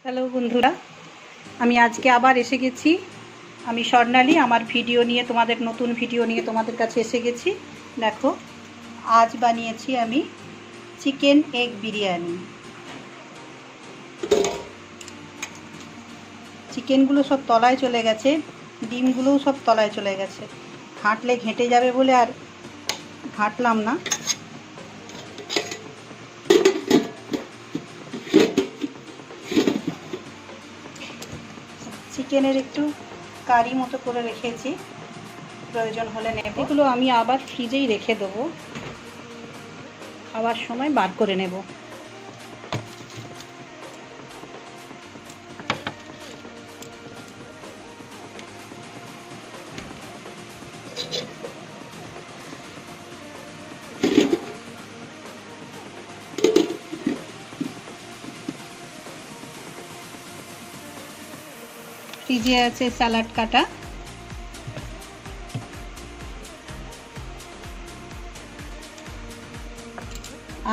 Hello বন্ধুরা, আমি আজকে আবার এসে গেছি। আমি স্বর্ণালী, আমার ভিডিও নিয়ে তোমাদের নতুন ভিডিও নিয়ে তোমাদের কাছে এসে গেছি। দেখো, আজ বানিয়েছি আমি চিকেন এগ বিরিয়ানি। চিকেনগুলো সব তলায় চলে গেছে, ডিমগুলোও সব তলায় চলে গেছে। ঘাঁটলে ঘেঁটে যাবে বলে আর ঘাঁটলাম না। চিকেনের একটু কারি মতো করে রেখেছি, প্রয়োজন হলে নেব। এগুলো আমি আবার ফ্রিজেই রেখে দেবো, খাওয়ার সময় বার করে নেব। ফ্রিজে আছে স্যালাড কাটা,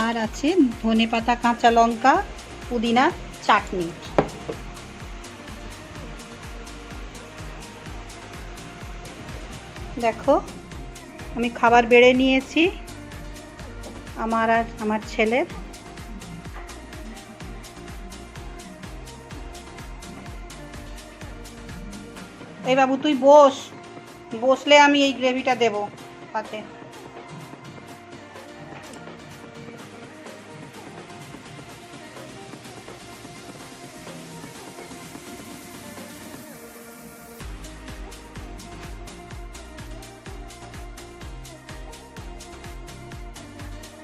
আর আছে ধনেপাতা, কাঁচা লঙ্কা, পুদিনা চাটনি। দেখো, আমি খাবার বেড়ে নিয়েছি আমার আর আমার ছেলের। এই বাবু, তুই বসলে আমি এই গ্রেভিটা দেবো পাতে।